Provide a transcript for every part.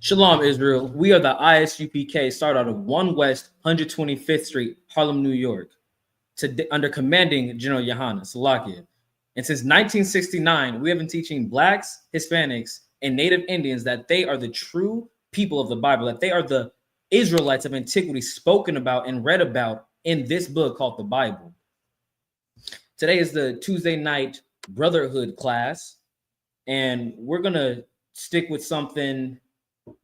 Shalom, Israel. We are the Isupk, started out of 1 West 125th Street, Harlem, New York, under commanding General Yohanan Salakia. And since 1969, we have been teaching Blacks, Hispanics, and Native Indians that they are the true people of the Bible, that they are the Israelites of antiquity spoken about and read about in this book called the Bible. Today is the Tuesday night Brotherhood class, and we're going to stick with something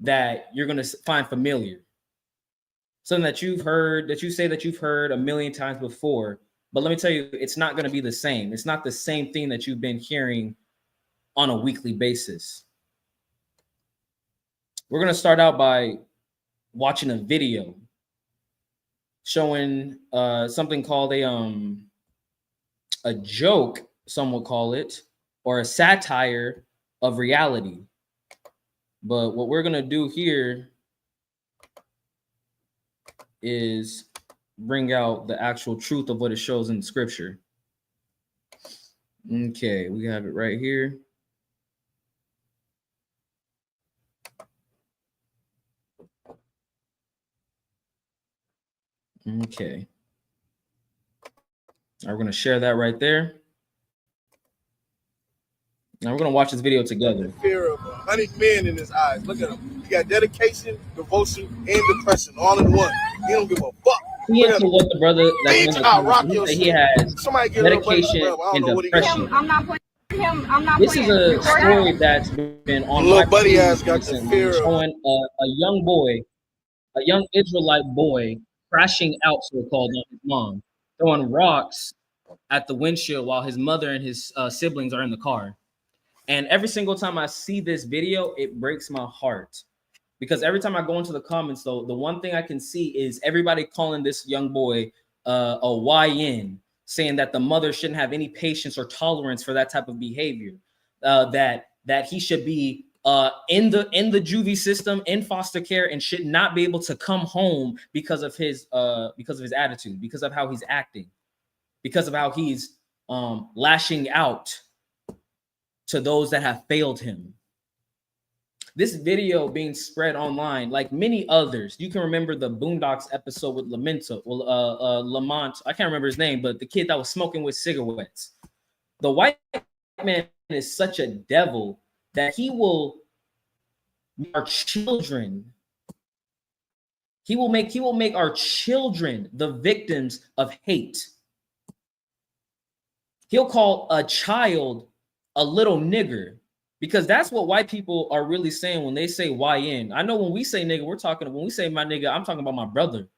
that you're going to find familiar, something that you've heard, that you say that you've heard a million times before. But let me tell you, it's not going to be the same. It's not the same thing that you've been hearing on a weekly basis. We're going to start out by watching a video showing something called a joke, some would call it, or a satire of reality. But what we're going to do here is bring out the actual truth of what it shows in scripture. Okay, we have it right here. Okay. Now we're going to share that right there. Now we're going to watch this video together. The fear of 100 men in his eyes. Look at him. He got dedication, devotion, and depression all in one. He don't give a fuck. He into what the brother he has dedication and depression. I'm not playing. This is a story that's been on little buddy ass got the fear showing a young boy, a young Israelite boy, crashing out, so-called, on his mom, throwing rocks at the windshield while his mother and his siblings are in the car. And every single time I see this video, it breaks my heart. Because every time I go into the comments, though, the one thing I can see is everybody calling this young boy a YN, saying that the mother shouldn't have any patience or tolerance for that type of behavior, that he should be in the juvie system, in foster care, and should not be able to come home because of his attitude, because of how he's acting, because of how he's lashing out to those that have failed him. This video being spread online, like many others, you can remember the Boondocks episode with Lamont. I can't remember his name, but the kid that was smoking with cigarettes. The white man is such a devil that he will make our children. He will make our children the victims of hate. He'll call a child a little nigger, because that's what white people are really saying when they say YN. I know when we say nigga, when we say my nigga, I'm talking about my brother.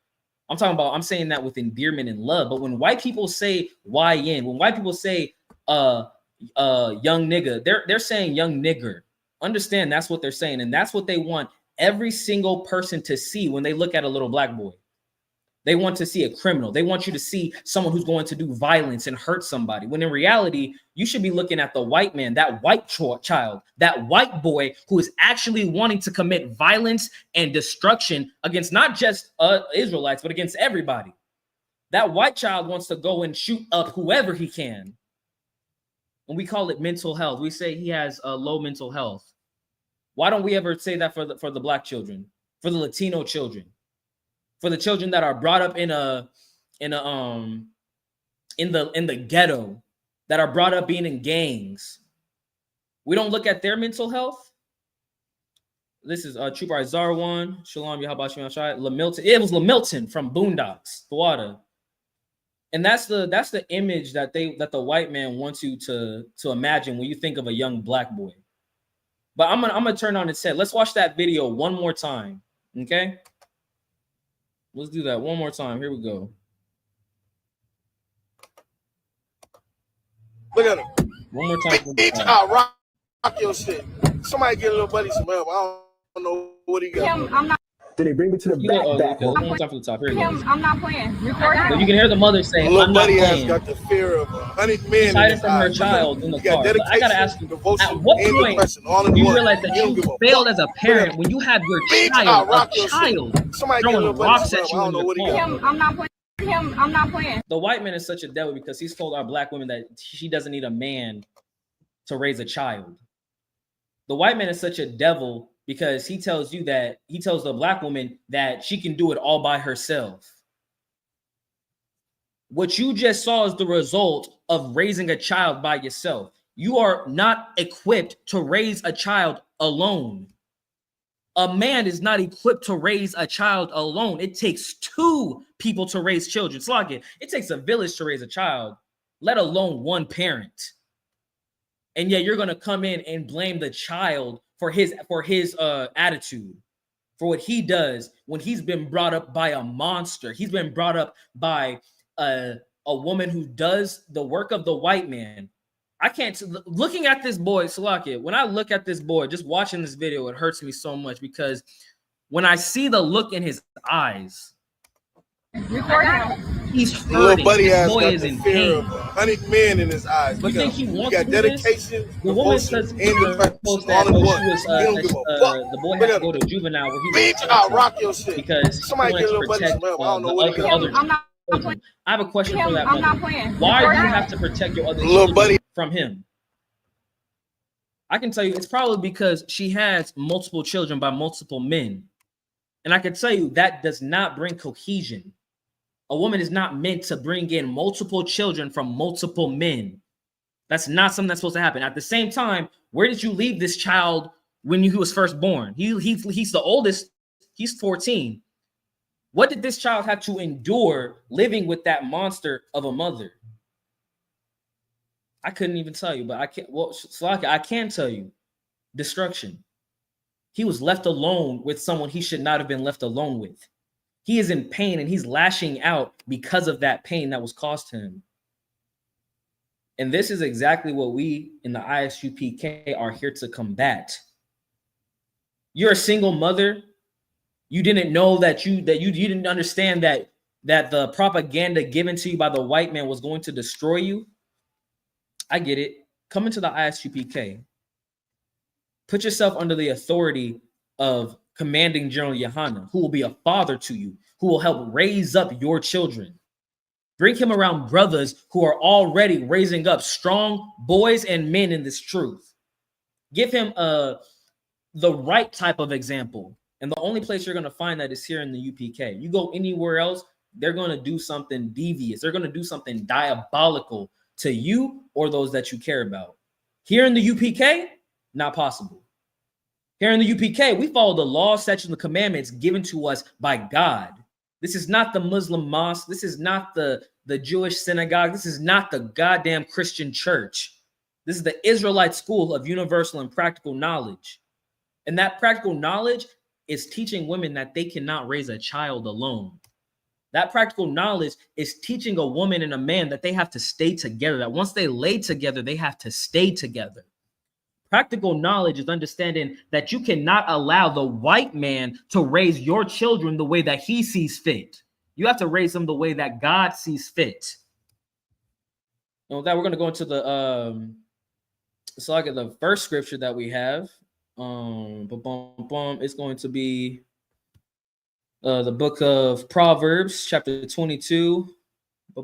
I'm saying that with endearment and love. But when white people say YN, when white people say young nigga, they're saying young nigger. Understand, that's what they're saying, and that's what they want every single person to see when they look at a little black boy. They want to see a criminal. They want you to see someone who's going to do violence and hurt somebody. When in reality, you should be looking at the white man, that white child, that white boy who is actually wanting to commit violence and destruction against not just Israelites, but against everybody. That white child wants to go and shoot up whoever he can. And we call it mental health. We say he has low mental health. Why don't we ever say that for the black children, for the Latino children? For the children that are brought up in the ghetto, that are brought up being in gangs, we don't look at their mental health. This is Trooper Zarwan, Shalom Yahabashim Ashai, Lamilton. It was Lamilton from Boondocks, Thawada. And that's the image that the white man wants you to imagine when you think of a young black boy. But I'm gonna turn on its head. Let's watch that video one more time, okay? Let's do that one more time. Here we go. Look at him. One more time. I'll rock your shit. Somebody get a little buddy some help. I don't know what he got. I'm not. Then they bring me to the back. One more time for the top. Here we go. I'm not playing. Record. But you can hear the mother saying, little "I'm not buddy playing." Has got the fear of 100 men. Hiding from her child in the car. But I gotta ask you, at what point do you realize that you failed as a parent when you have your child throwing rocks at you in the car? I'm not playing. I'm not playing. The white man is such a devil because he's told our black women that she doesn't need a man to raise a child. The white man is such a devil because he tells the black woman that she can do it all by herself. What you just saw is the result of raising a child by yourself. You are not equipped to raise a child alone. A man is not equipped to raise a child alone. It takes two people to raise children. It's like it takes a village to raise a child, let alone one parent. And yet you're going to come in and blame the child for his attitude, for what he does when he's been brought up by a monster. He's been brought up by a woman who does the work of the white man. I can't, looking at this boy, Salakia, when I look at this boy, just watching this video, it hurts me so much because when I see the look in his eyes, he's hurting. Little buddy This has boy got is the in fear pain. of 100 men in his eyes. Look You at think him. he He wants got to do this? dedication, The woman devotion, says and in her depression post all that in she one. was, He don't give a fuck. the boy Look had to at go him. to juvenile where he was Bitch, I'll rock your shit. because Somebody he get a wanted to little buddy protect some help. I don't know what he the got. other I'm not children. I have a question for that I'm not mother. playing. Why do you have to protect your other Little children buddy. from him? I can tell you it's probably because she has multiple children by multiple men. And I can tell you that does not bring cohesion. A woman is not meant to bring in multiple children from multiple men. That's not something that's supposed to happen. At the same time, where did you leave this child when he was first born? He's the oldest. He's 14. What did this child have to endure living with that monster of a mother? I couldn't even tell you, but I can't. Well, Salaka, I can tell you, destruction. He was left alone with someone he should not have been left alone with. He is in pain and he's lashing out because of that pain that was caused to him. And this is exactly what we in the ISUPK are here to combat. You're a single mother. You didn't know that you didn't understand that the propaganda given to you by the white man was going to destroy you. I get it. Come into the ISUPK. Put yourself under the authority of Commanding General Yohana, who will be a father to you, who will help raise up your children. Bring him around brothers who are already raising up strong boys and men in this truth. Give him the right type of example. And the only place you're going to find that is here in the UPK. You go anywhere else, they're going to do something devious. They're going to do something diabolical to you or those that you care about. Here in the UPK, not possible. Here in the UPK, we follow the law, statutes, and the commandments given to us by God. This is not the Muslim mosque. This is not the Jewish synagogue. This is not the goddamn Christian church. This is the Israelite school of universal and practical knowledge. And that practical knowledge is teaching women that they cannot raise a child alone. That practical knowledge is teaching a woman and a man that they have to stay together, that once they lay together, they have to stay together. Practical knowledge is understanding that you cannot allow the white man to raise your children the way that he sees fit. You have to raise them the way that God sees fit. And with that, we're going to go into the so like the first scripture that we have. It's going to be the book of Proverbs, chapter 22.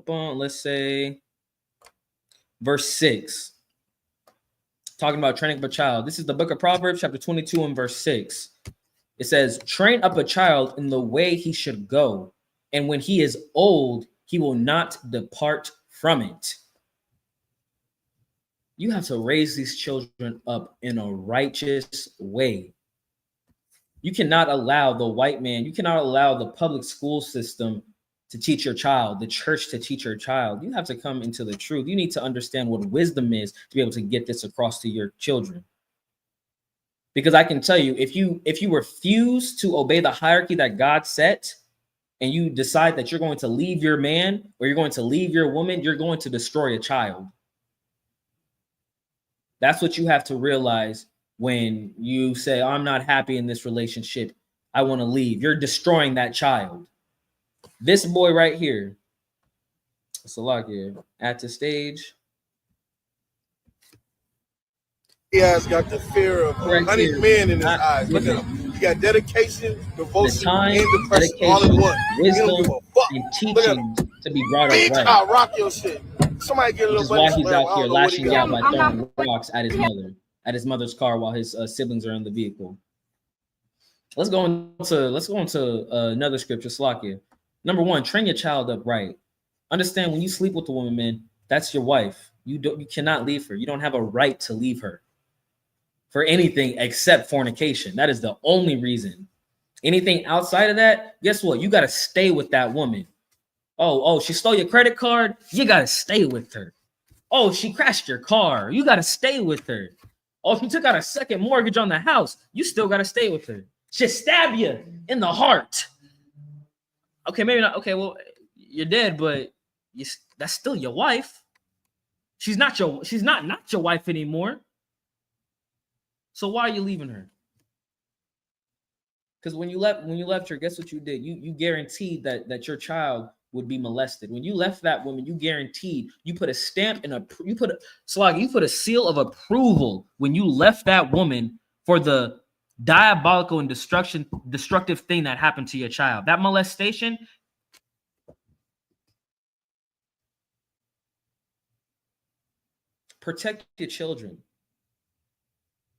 Let's say verse 6. Talking about training up a child. This is the book of Proverbs, chapter 22 and verse 6. It says, train up a child in the way he should go, and when he is old, he will not depart from it. You have to raise these children up in a righteous way. You cannot allow the white man, you cannot allow the public school system to teach your child, the church to teach your child. You have to come into the truth. You need to understand what wisdom is to be able to get this across to your children. Because I can tell you, if you refuse to obey the hierarchy that God set, and you decide that you're going to leave your man or you're going to leave your woman, you're going to destroy a child. That's what you have to realize when you say, I'm not happy in this relationship, I want to leave. You're destroying that child. This boy right here, Salakia, at the stage. He has got the fear of 100 men in his eyes. Look at him. He got dedication, devotion, and depression all in one. Wisdom, he don't give a fuck. and teaching to be brought up right. I'll rock your shit. Somebody get a little. Which is why he's out here lashing out by throwing rocks at his mother, at his mother's car while his siblings are in the vehicle. Let's go into another scripture, Slakia. Number 1, train your child up right. Understand, when you sleep with a woman, man, that's your wife. You cannot leave her. You don't have a right to leave her for anything except fornication. That is the only reason. Anything outside of that, guess what? You got to stay with that woman. Oh, she stole your credit card. You got to stay with her. Oh, she crashed your car. You got to stay with her. Oh, she took out a second mortgage on the house. You still got to stay with her. She stabbed you in the heart. Okay, maybe not. Okay, well, you're dead, but that's still your wife. She's not your wife anymore. So why are you leaving her? Because when you left her, guess what you did? You guaranteed that your child would be molested. When you left that woman, you guaranteed, you put a stamp and you put a seal of approval when you left that woman for the diabolical and destructive thing that happened to your child. That molestation. Protect your children.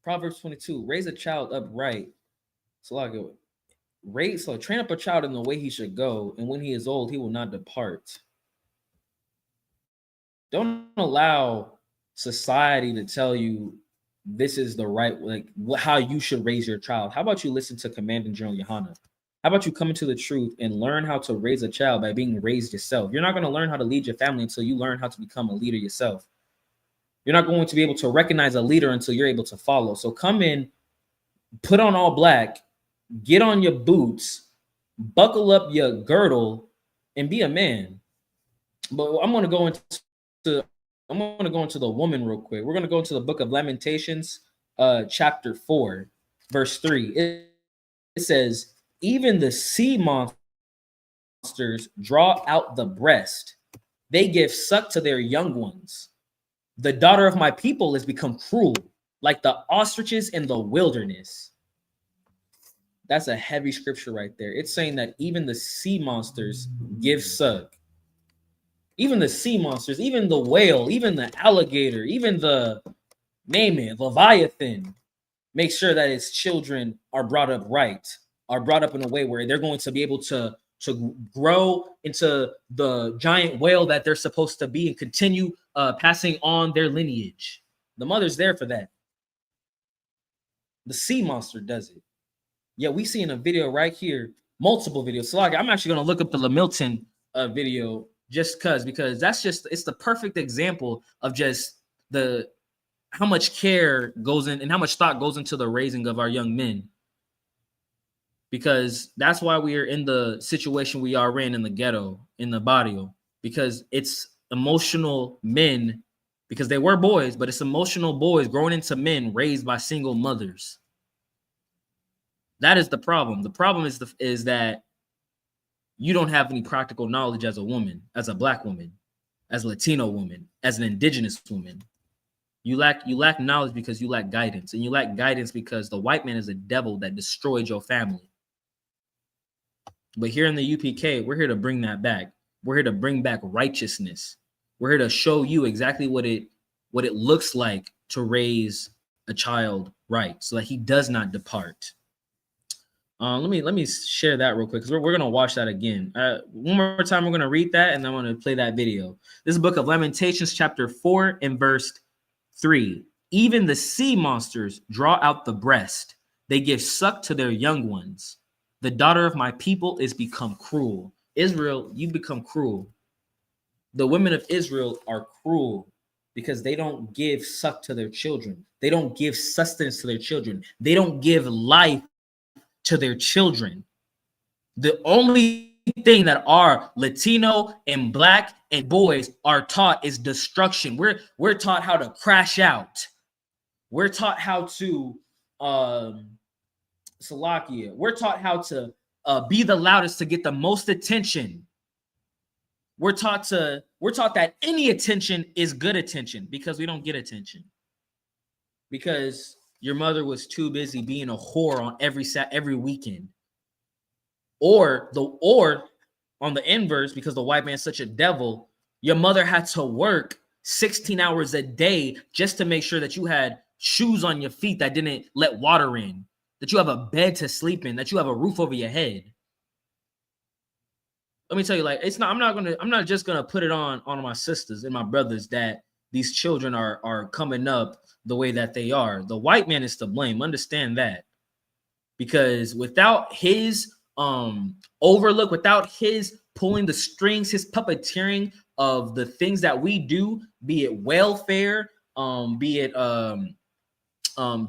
Proverbs 22, raise a child upright. So train up a child in the way he should go, and when he is old, he will not depart. Don't allow society to tell you this is the right, like how you should raise your child. How about you listen to Commanding General Yohana? How about you come into the truth and learn how to raise a child by being raised yourself? You're not going to learn how to lead your family until you learn how to become a leader yourself. You're not going to be able to recognize a leader until you're able to follow. So come in, put on all black, get on your boots, buckle up your girdle, and be a man. But I'm going to go into the woman real quick. We're going to go into the book of Lamentations, chapter 4, verse 3. It says, even the sea monsters draw out the breast. They give suck to their young ones. The daughter of my people has become cruel, like the ostriches in the wilderness. That's a heavy scripture right there. It's saying that even the sea monsters give suck. Even the sea monsters, even the whale, even the alligator, even the Leviathan, make sure that its children are brought up right, are brought up in a way where they're going to be able to grow into the giant whale that they're supposed to be and continue passing on their lineage. The mother's there for that. The sea monster does it. Yeah, we see in a video right here, multiple videos. So I'm actually going to look up the Lamilton video because it's the perfect example of just how much care goes in and how much thought goes into the raising of our young men. Because that's why we are in the situation we are in the ghetto, in the barrio, because it's emotional men, because they were boys, but it's emotional boys growing into men raised by single mothers. That is the problem. The problem is that you don't have any practical knowledge as a woman, as a Black woman, as a Latino woman, as an indigenous woman. You lack knowledge because you lack guidance, and you lack guidance because the white man is a devil that destroyed your family. But here in the UPK, we're here to bring that back. We're here to bring back righteousness. We're here to show you exactly what it looks like to raise a child right, so that he does not depart. Let me share that real quick, because we're gonna watch that again. One more time, we're gonna read that, and then I'm gonna play that video. This is the book of Lamentations, chapter 4, and verse 3. Even the sea monsters draw out the breast; they give suck to their young ones. The daughter of my people is become cruel. Israel, you've become cruel. The women of Israel are cruel because they don't give suck to their children. They don't give sustenance to their children. They don't give life to their children. The only thing that our Latino and Black and boys are taught is destruction. We're taught how to crash out. We're taught how to Salakia. We're taught how to be the loudest to get the most attention. We're taught that any attention is good attention, because we don't get attention. Because your mother was too busy being a whore on every weekend. Or on the inverse, because the white man's such a devil, your mother had to work 16 hours a day just to make sure that you had shoes on your feet that didn't let water in, that you have a bed to sleep in, that you have a roof over your head. Let me tell you, like, it's not, I'm not just gonna put it on my sisters and my brothers that these children are coming up the way that they are. The white man is to blame. Understand that. Because without his overlook, without his pulling the strings, his puppeteering of the things that we do, be it welfare, be it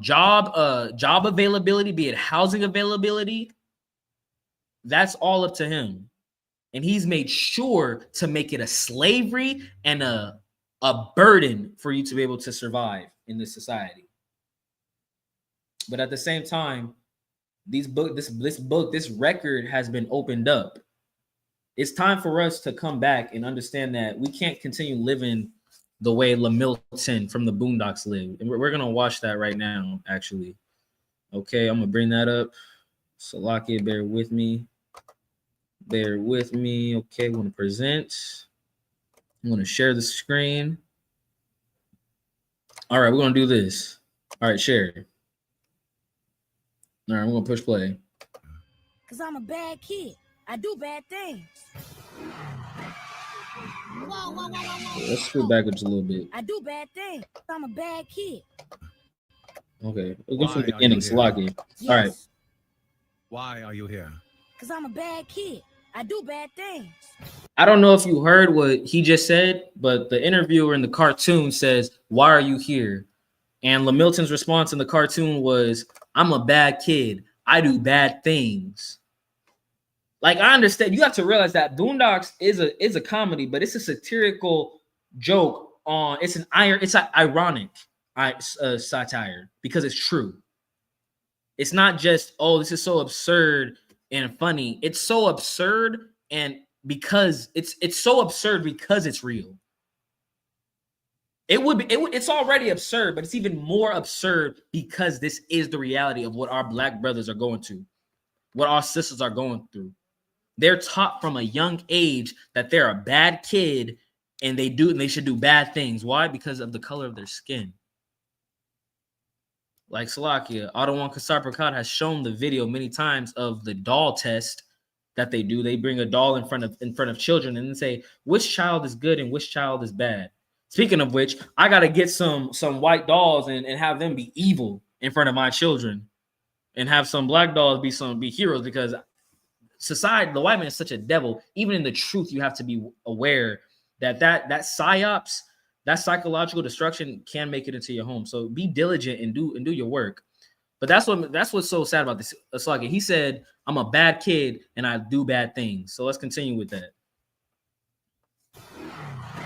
job availability, be it housing availability, that's all up to him. And he's made sure to make it a slavery and a burden for you to be able to survive in this society. But at the same time, this record has been opened up. It's time for us to come back and understand that we can't continue living the way Lamilton from the Boondocks lived. And we're gonna watch that right now, actually. Okay, I'm gonna bring that up. Salakia, bear with me. Bear with me. Okay, I'm gonna present. I'm gonna share the screen. All right, we're gonna do this. All right, share. All right, I'm gonna push play. Cause I'm a bad kid. I do bad things. Whoa. Let's screw backwards a little bit. I do bad things. I'm a bad kid. Okay, we'll go from the beginning. Salakia. Yes. All right. Why are you here? Cause I'm a bad kid. I do bad things. I don't know if you heard what he just said, but the interviewer in the cartoon says, "Why are you here?" And Lamilton's response in the cartoon was, "I'm a bad kid. I do bad things." Like, I understand. You have to realize that Boondocks is a comedy, but it's a satirical joke on. It's an ironic satire because it's true. It's not just, oh, this is so absurd and funny. It's so absurd and because it's so absurd because it's real. It's already absurd, but it's even more absurd because this is the reality of what our black brothers are going to, what our sisters are going through. They're taught from a young age that they're a bad kid and they should do bad things. Why? Because of the color of their skin. Like Salakia, Adawan Kasar Prakat has shown the video many times of the doll test that they do. They bring a doll in front of children and then say which child is good and which child is bad. Speaking of which, I gotta get some white dolls and have them be evil in front of my children, and have some black dolls be heroes, because society, the white man is such a devil. Even in the truth, you have to be aware that psyops, that psychological destruction can make it into your home. So be diligent and do your work. But that's what's so sad about this. Sluggy. He said, "I'm a bad kid and I do bad things." So let's continue with that.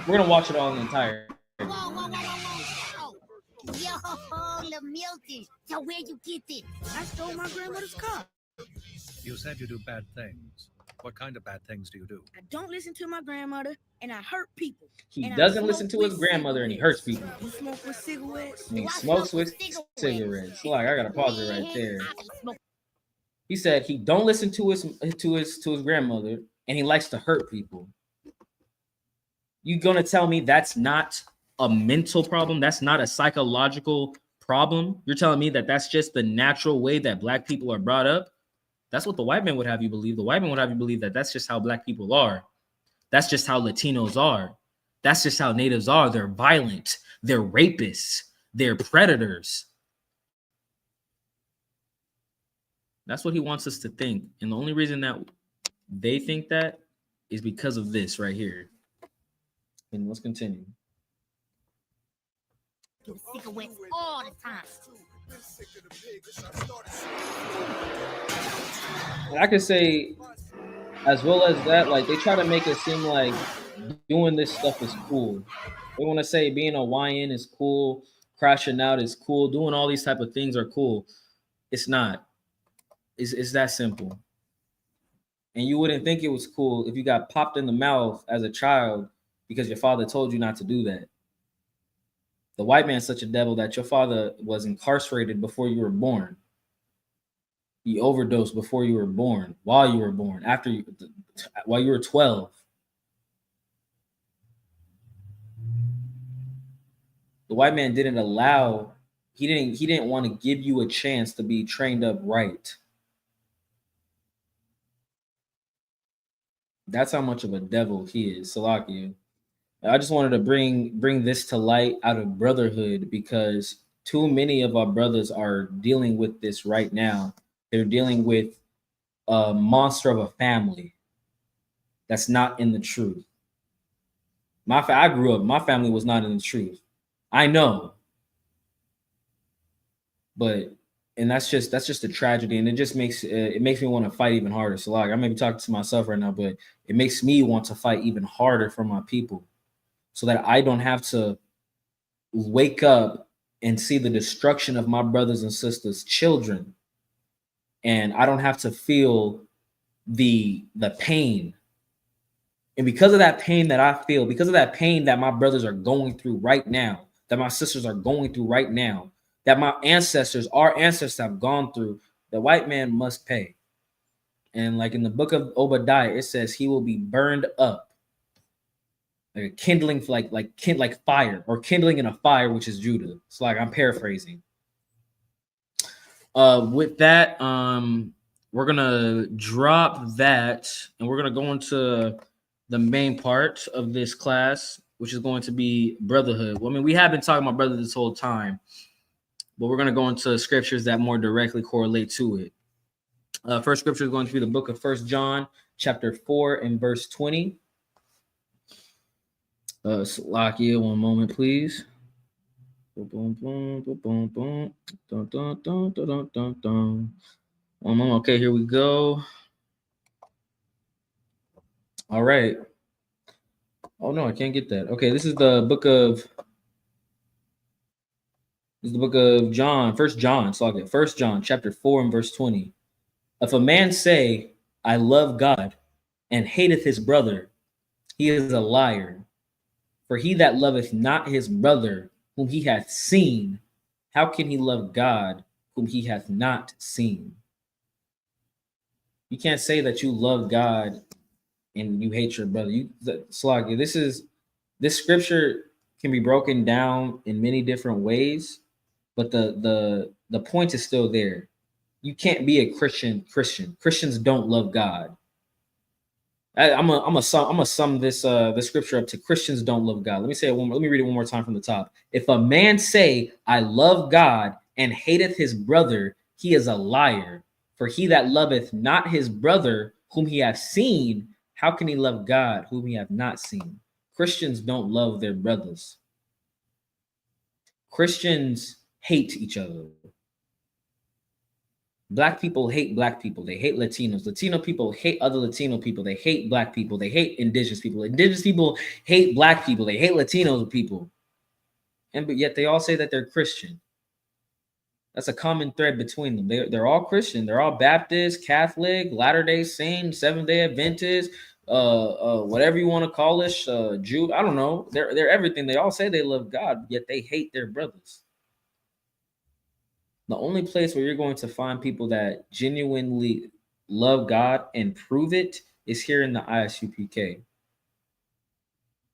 We're gonna watch it all in the entire. Whoa. Yo, Lamilton. So where'd you get this? I stole my grandmother's car. You said you do bad things. What kind of bad things do you do? I don't listen to my grandmother and I hurt people. He doesn't listen to his grandmother and he hurts people. You smoke with cigarettes? And he smokes with cigarettes. Like, I gotta pause it right there. He said he don't listen to his grandmother and he likes to hurt people. You gonna tell me that's not a mental problem? That's not a psychological problem? You're telling me that that's just the natural way that black people are brought up? That's what the white man would have you believe. The white man would have you believe that that's just how black people are. That's just how Latinos are. That's just how natives are. They're violent. They're rapists. They're predators. That's what he wants us to think. And the only reason that they think that is because of this right here. And let's continue. Cigarettes all the time. I could say, as well as that, like, they try to make it seem like doing this stuff is cool. They want to say being a YN is cool, crashing out is cool, doing all these type of things are cool. It's not. It's that simple. And you wouldn't think it was cool if you got popped in the mouth as a child because your father told you not to do that. The white man's such a devil that your father was incarcerated before you were born. He overdosed before you were born, while you were born, while you were 12. The white man didn't allow He didn't want to give you a chance to be trained up right. That's how much of a devil he is, Salakia. I just wanted to bring this to light out of Brotherhood because too many of our brothers are dealing with this right now. They're dealing with a monster of a family that's not in the truth. I grew up, my family was not in the truth. I know. But and that's just a tragedy, and it just makes me want to fight even harder. So like I may be talking to myself right now, but it makes me want to fight even harder for my people, so that I don't have to wake up and see the destruction of my brothers and sisters' children, and I don't have to feel the pain. And because of that pain that I feel, because of that pain that my brothers are going through right now, that my sisters are going through right now, that our ancestors have gone through, the white man must pay. And like in the book of Obadiah, it says he will be burned up, like a kindling, like fire, or kindling in a fire, which is Judah. It's like I'm paraphrasing. With that, we're gonna drop that, and we're gonna go into the main part of this class, which is going to be Brotherhood. Well, I mean, we have been talking about brotherhood this whole time, but we're going to go into scriptures that more directly correlate to it. First scripture is going to be the book of 1 John, chapter 4 and verse 20. Salakia, one moment, please. One moment. Okay, here we go. All right. Oh no, I can't get that. Okay, this is the book of John, 1 John. So I'll get 1 John chapter 4 and verse 20. If a man say, I love God, and hateth his brother, he is a liar. For he that loveth not his brother whom he hath seen, how can he love God whom he hath not seen? You can't say that you love God and you hate your brother. Slagi, this scripture can be broken down in many different ways, but the point is still there. You can't be a Christian. Christians don't love God. I'm gonna sum this scripture up to Christians don't love God. Let me read it one more time from the top. If a man say, I love God, and hateth his brother, he is a liar. For he that loveth not his brother whom he hath seen, how can he love God whom he hath not seen? Christians don't love their brothers. Christians hate each other. Black people hate black people. They hate Latinos. Latino people hate other Latino people. They hate black people. They hate indigenous people. Indigenous people hate black people. They hate Latino people. But yet they all say that they're Christian. That's a common thread between them. They're all Christian. They're all Baptist, Catholic, Latter-day Saint, Seventh-day Adventist, whatever you want to call it, Jew. I don't know. They're everything. They all say they love God, yet they hate their brothers. The only place where you're going to find people that genuinely love God and prove it is here in the Isupk.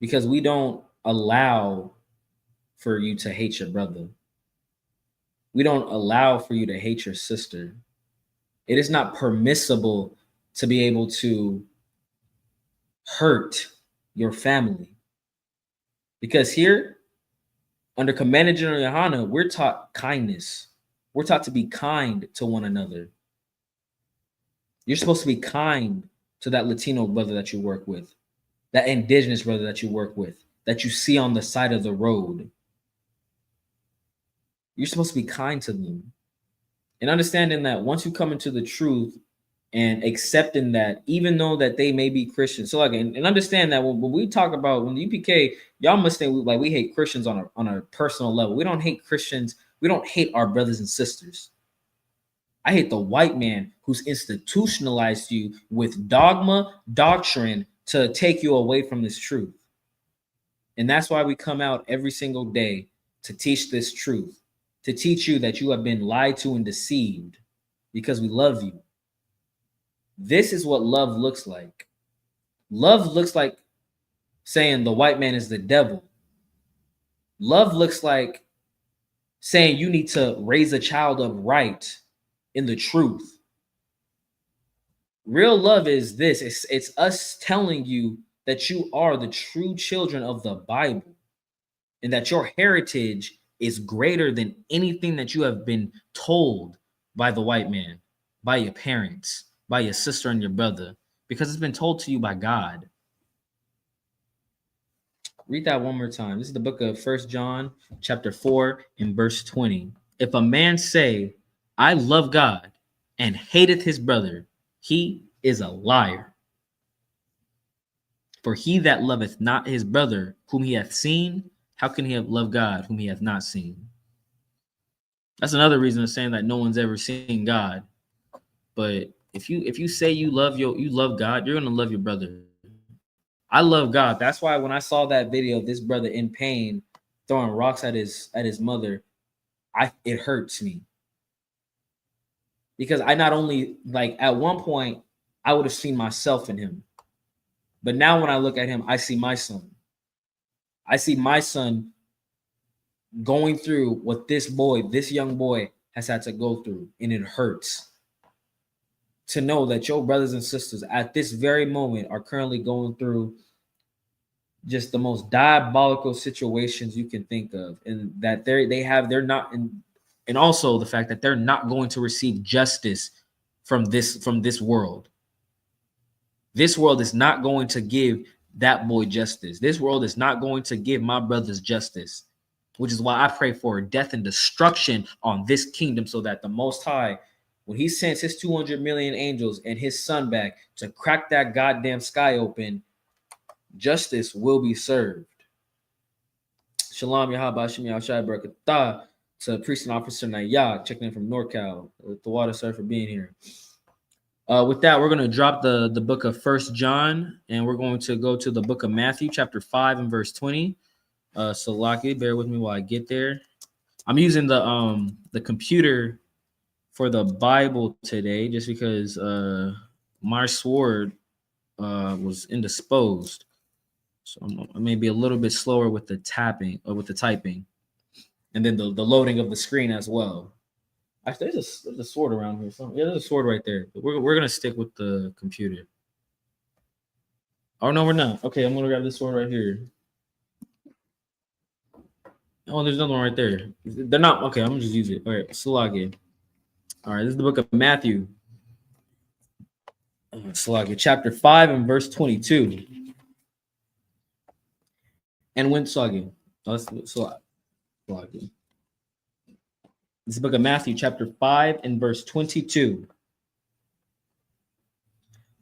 Because we don't allow for you to hate your brother. We don't allow for you to hate your sister. It is not permissible to be able to hurt your family. Because here, under Commander General Yohana, we're taught kindness. We're taught to be kind to one another. You're supposed to be kind to that Latino brother that you work with, that indigenous brother that you work with, that you see on the side of the road. You're supposed to be kind to them. And understanding that once you come into the truth and accepting that, even though that they may be Christians. So like, and understand that when we talk about, when the UPK, y'all must think like we hate Christians on a personal level. We don't hate Christians. We don't hate our brothers and sisters. I hate the white man who's institutionalized you with dogma, doctrine to take you away from this truth. And that's why we come out every single day to teach this truth, to teach you that you have been lied to and deceived because we love you. This is what love looks like. Love looks like saying the white man is the devil. Love looks like saying you need to raise a child up right in the truth. Real love is this. It's us telling you that you are the true children of the Bible and that your heritage is greater than anything that you have been told by the white man, by your parents, by your sister and your brother, because it's been told to you by God. Read that one more time. This is the book of 1 John chapter 4 and verse 20. If a man say, I love God and hateth his brother, he is a liar. For he that loveth not his brother whom he hath seen, how can he have loved God whom he hath not seen? That's another reason of saying that no one's ever seen God. But if you say you love God, you're gonna love your brother. I love God. That's why when I saw that video of this brother in pain throwing rocks at his mother, it hurts me. Because I not only, like, at one point I would have seen myself in him. But now when I look at him, I see my son. I see my son going through what this young boy has had to go through, and it hurts to know that your brothers and sisters at this very moment are currently going through just the most diabolical situations you can think of, and that they're not in, and also the fact that they're not going to receive justice from this world. This world is not going to give that boy justice. This world is not going to give my brothers justice, which is why I pray for death and destruction on this kingdom, so that the Most High, when he sends his 200 million angels and his son back to crack that goddamn sky open, justice will be served. Shalom, Yahaba, Shemi, Al-Shai, Barakatah, to Priest and Officer Nayak, checking in from Norcal. The water, sir, for being here. With that, we're going to drop the book of 1 John, and we're going to go to the book of Matthew, chapter 5 and verse 20. So, Lockie, bear with me while I get there. I'm using the computer for the Bible today just because my sword was indisposed. So I may be a little bit slower with the tapping or with the typing, and then the loading of the screen as well. Actually, there's a sword around here. Yeah, there's a sword right there. But we're gonna stick with the computer. Oh no, we're not. Okay, I'm gonna grab this sword right here. Oh, there's another one right there. They're not okay. I'm gonna just use it. All right, Salagi. All right, this is the book of Matthew. Salagi, chapter 5 and verse 22. And when Salagi. Salagi. This is the book of Matthew, chapter 5 and verse 22.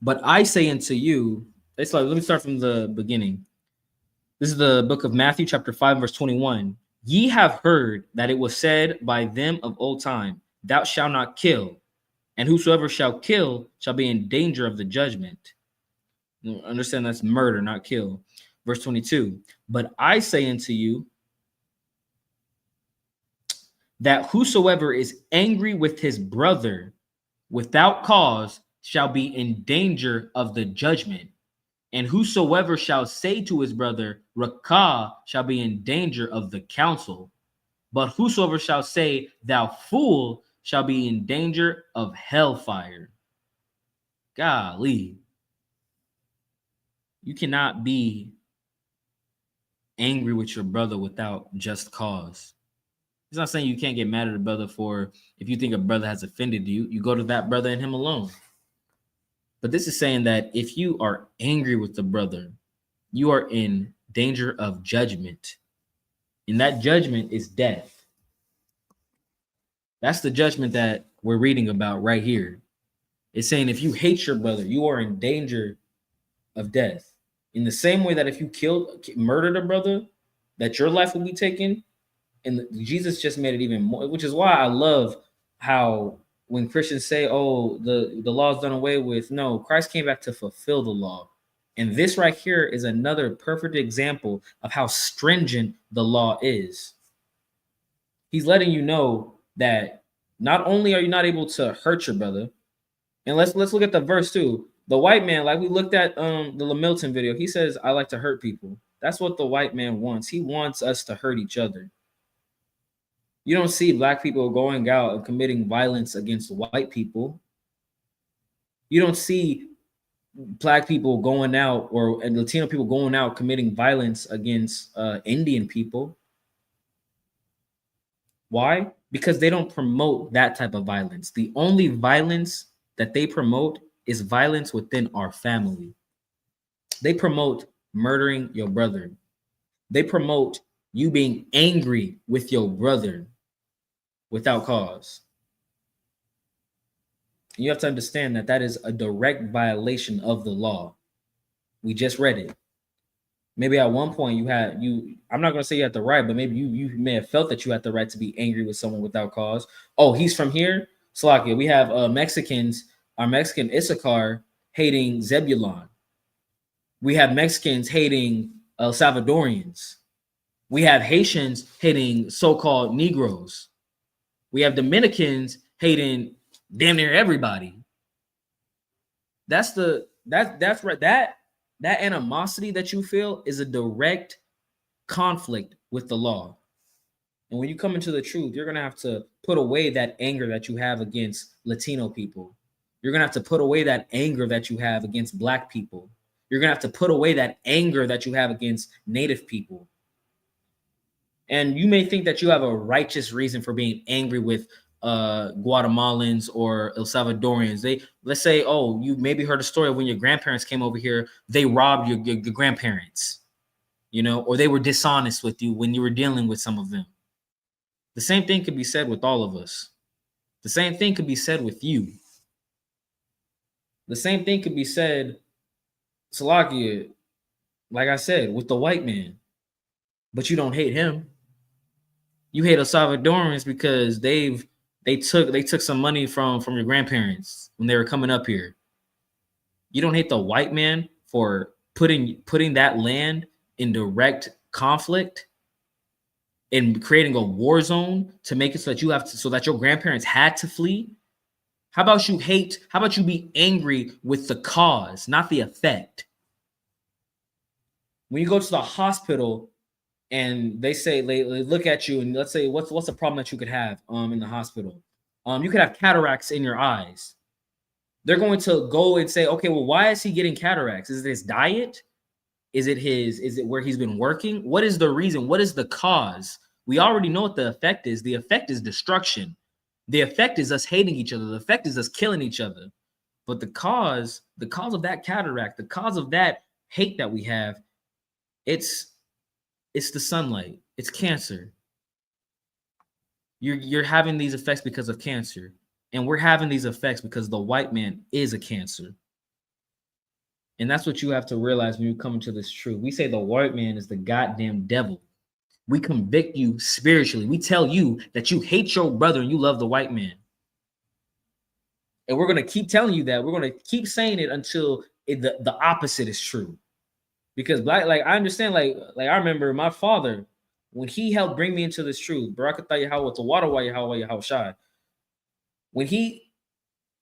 But I say unto you, let me start from the beginning. This is the book of Matthew, chapter 5, verse 21. Ye have heard that it was said by them of old time, thou shalt not kill, and whosoever shall kill shall be in danger of the judgment. Understand that's murder, not kill. Verse 22. But I say unto you, that whosoever is angry with his brother without cause shall be in danger of the judgment. And whosoever shall say to his brother, Rakah, shall be in danger of the council. But whosoever shall say, thou fool, shall be in danger of hellfire. Golly. You cannot be angry with your brother without just cause. He's not saying you can't get mad at a brother for if you think a brother has offended you, you go to that brother and him alone. But this is saying that if you are angry with the brother, you are in danger of judgment. And that judgment is death. That's the judgment that we're reading about right here. It's saying if you hate your brother, you are in danger of death. In the same way that if you murdered a brother, that your life will be taken. And Jesus just made it even more, which is why I love how when Christians say, oh, the law is done away with. No, Christ came back to fulfill the law. And this right here is another perfect example of how stringent the law is. He's letting you know that not only are you not able to hurt your brother, and let's look at the verse too. The white man, like we looked at the Milton video, he says, I like to hurt people. That's what the white man wants. He wants us to hurt each other. You don't see black people going out and committing violence against white people. You don't see black people going out and Latino people going out committing violence against Indian people. Why? Because they don't promote that type of violence. The only violence that they promote is violence within our family. They promote murdering your brother. They promote you being angry with your brother without cause. You have to understand that that is a direct violation of the law. We just read it. Maybe at one point I'm not going to say you had the right, but maybe you may have felt that you had the right to be angry with someone without cause. Oh, he's from here? Slovakia. We have Mexicans, our Mexican Isupk hating Zebulon. We have Mexicans hating El Salvadorians. We have Haitians hating so-called Negroes. We have Dominicans hating damn near everybody. That's right. That animosity that you feel is a direct conflict with the law. And when you come into the truth, you're going to have to put away that anger that you have against Latino people. You're going to have to put away that anger that you have against Black people. You're going to have to put away that anger that you have against Native people. And you may think that you have a righteous reason for being angry with Guatemalans or El Salvadorians. Let's say, oh, you maybe heard a story of when your grandparents came over here, they robbed your grandparents, or they were dishonest with you when you were dealing with some of them. The same thing could be said with all of us. The same thing could be said with you. The same thing could be said, Salakia, like I said, with the white man. But you don't hate him. You hate El Salvadorians because they took some money from your grandparents when they were coming up here. You don't hate the white man for putting that land in direct conflict and creating a war zone to make it so that your grandparents had to flee. How about you be angry with the cause, not the effect? When you go to the hospital and they say they look at you and let's say what's the problem that you could have in the hospital? You could have cataracts in your eyes. They're going to go and say, okay, well, why is he getting cataracts? Is it his diet? Is it where he's been working? What is the reason? What is the cause? We already know what the effect is. The effect is destruction. The effect is us hating each other. The effect is us killing each other. But the cause of that cataract, the cause of that hate that we have, it's the sunlight. It's cancer. You're having these effects because of cancer. And we're having these effects because the white man is a cancer. And that's what you have to realize when you come into this truth. We say the white man is the goddamn devil. We convict you spiritually. We tell you that you hate your brother and you love the white man. And we're going to keep telling you that. We're going to keep saying it until the opposite is true. Because I understand, I remember my father, when he helped bring me into this truth, when he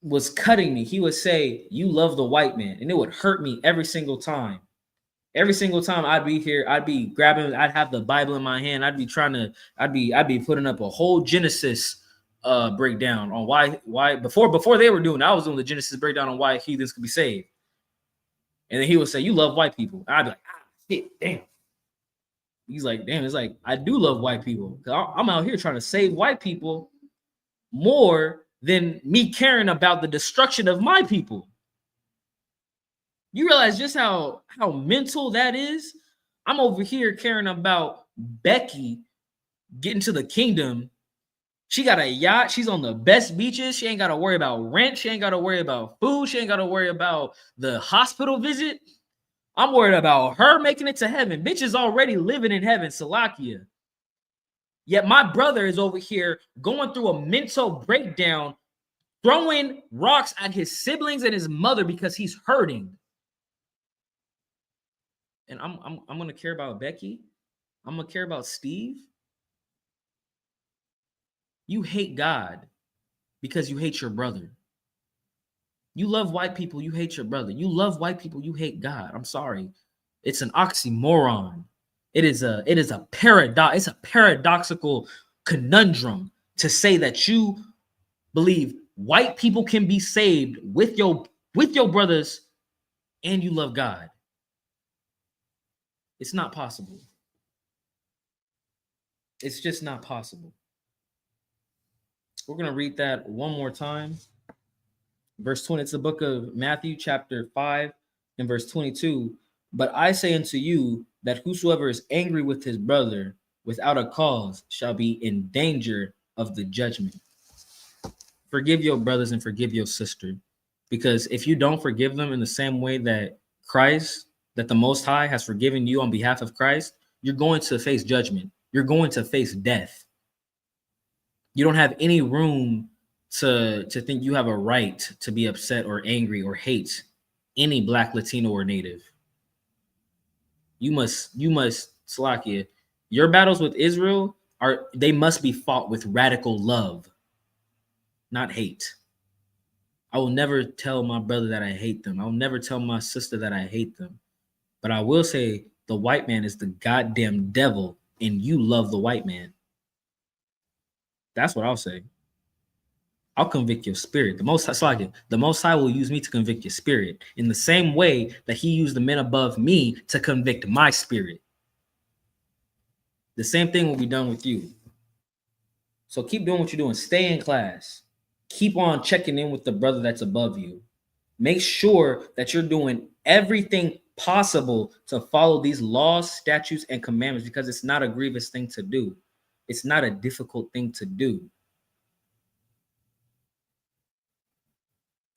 was cutting me, he would say, "You love the white man." And it would hurt me every single time. Every single time I'd be here, I'd be grabbing, I'd have the Bible in my hand. I'd be putting up a whole Genesis breakdown on why before they were doing it, I was doing the Genesis breakdown on why heathens could be saved. And then he would say, "You love white people." And I'd be like, shit, damn. He's like, damn, it's like, I do love white people. I'm out here trying to save white people more than me caring about the destruction of my people. You realize just how mental that is? I'm over here caring about Becky getting to the kingdom. She got a yacht. She's on the best beaches. She ain't got to worry about rent. She ain't got to worry about food. She ain't got to worry about the hospital visit. I'm worried about her making it to heaven. Bitch is already living in heaven, Salakia. Yet my brother is over here going through a mental breakdown, throwing rocks at his siblings and his mother because he's hurting. And I'm gonna care about Becky. I'm gonna care about Steve. You hate God because you hate your brother. You love white people, you hate your brother. You love white people, you hate God. I'm sorry. It's an oxymoron. It is a paradox. It's a paradoxical conundrum to say that you believe white people can be saved with your brothers and you love God. It's not possible. It's just not possible. We're going to read that one more time. Verse 20, it's the book of Matthew, chapter 5, and verse 22. But I say unto you that whosoever is angry with his brother without a cause shall be in danger of the judgment. Forgive your brothers and forgive your sister. Because if you don't forgive them in the same way that Christ, that the Most High has forgiven you on behalf of Christ, you're going to face judgment. You're going to face death. You don't have any room to think you have a right to be upset or angry or hate any Black, Latino, or Native. You must, Salakia, your battles with Israel they must be fought with radical love, not hate. I will never tell my brother that I hate them. I will never tell my sister that I hate them. But I will say the white man is the goddamn devil and you love the white man. That's what I'll say. I'll convict your spirit. The Most High will use me to convict your spirit in the same way that he used the men above me to convict my spirit. The same thing will be done with you. So keep doing what you're doing. Stay in class. Keep on checking in with the brother that's above you. Make sure that you're doing everything possible to follow these laws, statutes, and commandments because it's not a grievous thing to do. It's not a difficult thing to do.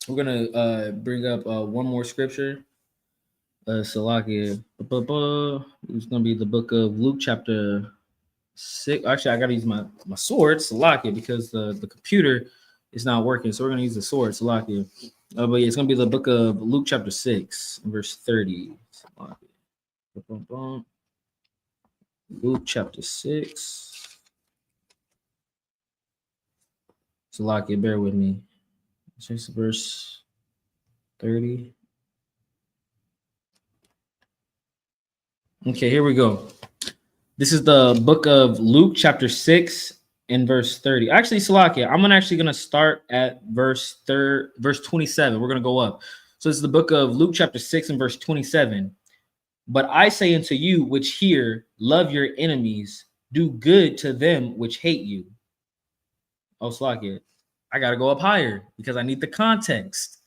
We're going to bring up one more scripture. Salakia. It's going to be the book of Luke chapter 6. Actually, I got to use my sword, Salakia, because the computer is not working. So we're going to use the sword, Salakia. But yeah, it's going to be the book of Luke chapter 6, verse 30. Salakia. Luke chapter 6. Salakia, bear with me. It's verse 30. Okay, here we go. This is the book of Luke, chapter 6, and verse 30. Actually, Salakia, I'm actually going to start at verse 27. We're going to go up. So this is the book of Luke, chapter 6, and verse 27. But I say unto you which hear, love your enemies, do good to them which hate you. Oh, Salakia, I got to go up higher because I need the context.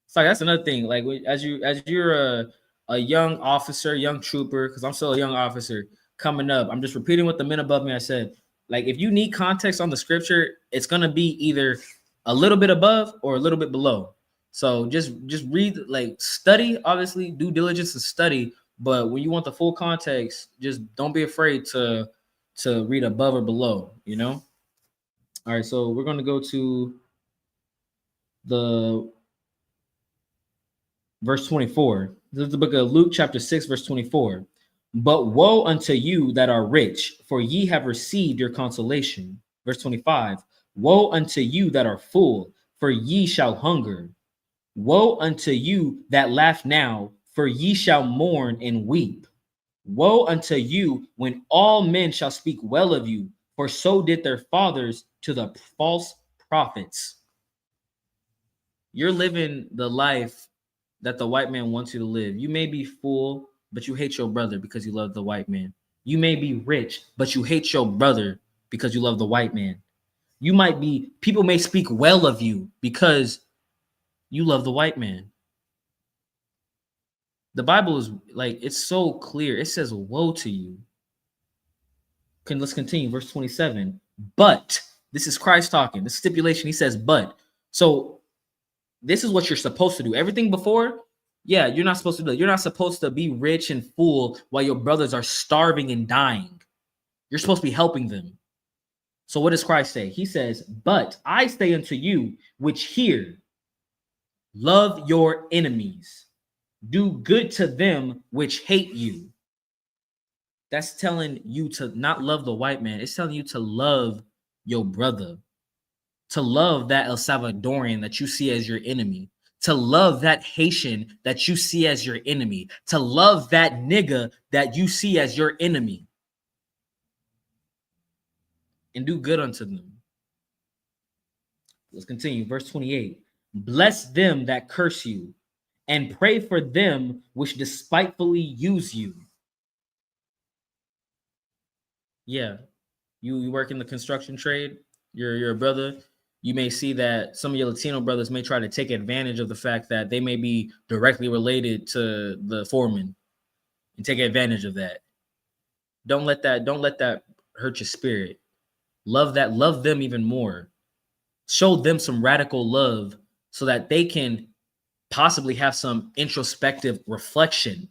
So that's another thing. Like as you're a young officer, young trooper, because I'm still a young officer coming up, I'm just repeating what the men above me I said. Like if you need context on the scripture, it's gonna be either a little bit above or a little bit below. So just read, like study, obviously due diligence to study. But when you want the full context, just don't be afraid to read above or below. You know. All right, so we're gonna go to the verse 24. This is the book of Luke, chapter 6, verse 24. But woe unto you that are rich, for ye have received your consolation. Verse 25. Woe unto you that are full, for ye shall hunger. Woe unto you that laugh now, for ye shall mourn and weep. Woe unto you when all men shall speak well of you, for so did their fathers to the false prophets. You're living the life that the white man wants you to live. You may be full, but you hate your brother because you love the white man. You may be rich, but you hate your brother because you love the white man. People may speak well of you because you love the white man. The Bible is like, it's so clear. It says, woe to you. Let's continue. Verse 27. But, this is Christ talking. The stipulation, he says, but. So, this is what you're supposed to do. Everything before, yeah, you're not supposed to do it. You're not supposed to be rich and full while your brothers are starving and dying. You're supposed to be helping them. So what does Christ say? He says, but I say unto you, which hear, love your enemies. Do good to them which hate you. That's telling you to not love the white man. It's telling you to love your brother. To love that El Salvadorian that you see as your enemy. To love that Haitian that you see as your enemy. To love that nigga that you see as your enemy. and do good unto them. Let's continue. Verse 28. Bless them that curse you, and pray for them which despitefully use you. Yeah, you work in the construction trade, you're a brother. You may see that some of your Latino brothers may try to take advantage of the fact that they may be directly related to the foreman and take advantage of that. Don't let that hurt your spirit. Love them even more. Show them some radical love so that they can possibly have some introspective reflection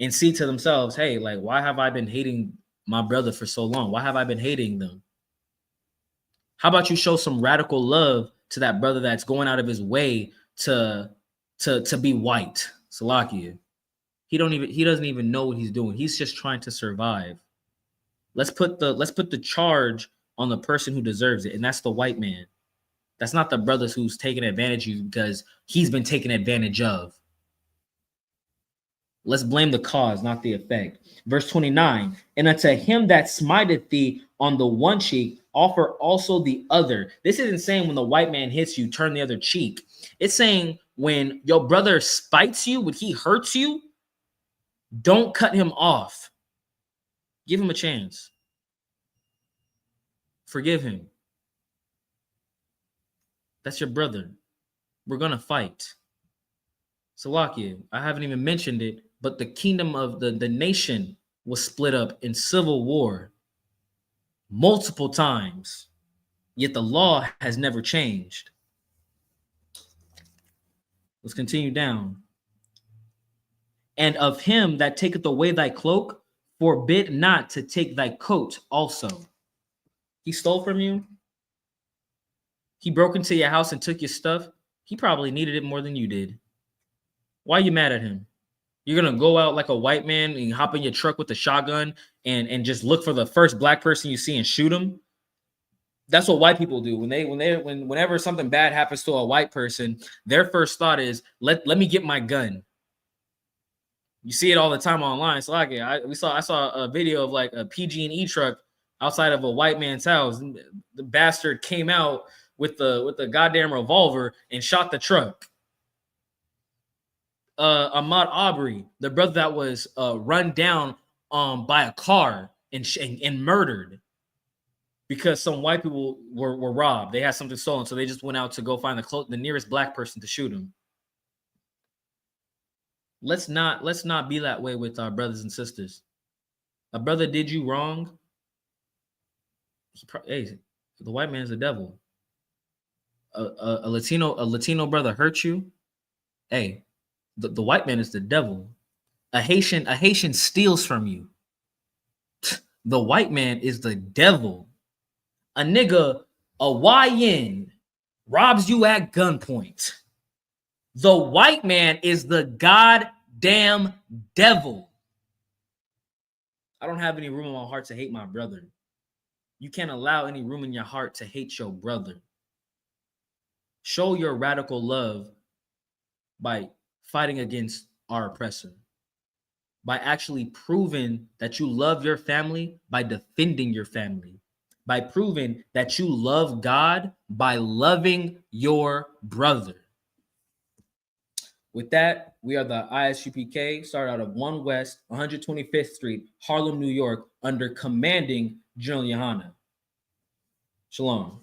and see to themselves, hey, like, why have I been hating my brother for so long? Why have I been hating them? How about you show some radical love to that brother that's going out of his way to be white? Salakia. He doesn't even know what he's doing. He's just trying to survive. Let's put the charge on the person who deserves it, and that's the white man. That's not the brothers who's taking advantage of you because he's been taken advantage of. Let's blame the cause, not the effect. Verse 29, and unto him that smiteth thee on the one cheek, offer also the other. This isn't saying when the white man hits you, turn the other cheek. It's saying when your brother spites you, when he hurts you, don't cut him off. Give him a chance. Forgive him. That's your brother. We're going to fight. Salakia, I haven't even mentioned it, but the kingdom of the nation was split up in civil war multiple times, yet the law has never changed. Let's continue down. And of him that taketh away thy cloak, forbid not to take thy coat also. He stole from you. He broke into your house and took your stuff. He probably needed it more than you did. Why are you mad at him? You're going to go out like a white man and hop in your truck with a shotgun and just look for the first black person you see and shoot him? That's what white people do. Whenever something bad happens to a white person, their first thought is, let me get my gun. You see it all the time online. So like I saw a video of like a PG&E truck outside of a white man's house. The bastard came out with the goddamn revolver and shot the truck. Ahmaud Arbery, the brother that was run down by a car and murdered because some white people were robbed. They had something stolen, so they just went out to go find the nearest black person to shoot him. Let's not be that way with our brothers and sisters. A brother did you wrong. Hey, the white man is the devil. A Latino brother hurt you. Hey, the white man is the devil. A Haitian steals from you. The white man is the devil. A nigga, a YN robs you at gunpoint. The white man is the goddamn devil. I don't have any room in my heart to hate my brother. You can't allow any room in your heart to hate your brother. Show your radical love by fighting against our oppressor, by actually proving that you love your family by defending your family, by proving that you love God by loving your brother. With that, we are the ISUPK, started out of 1 West, 125th Street, Harlem, New York, under commanding General Yohana. Shalom.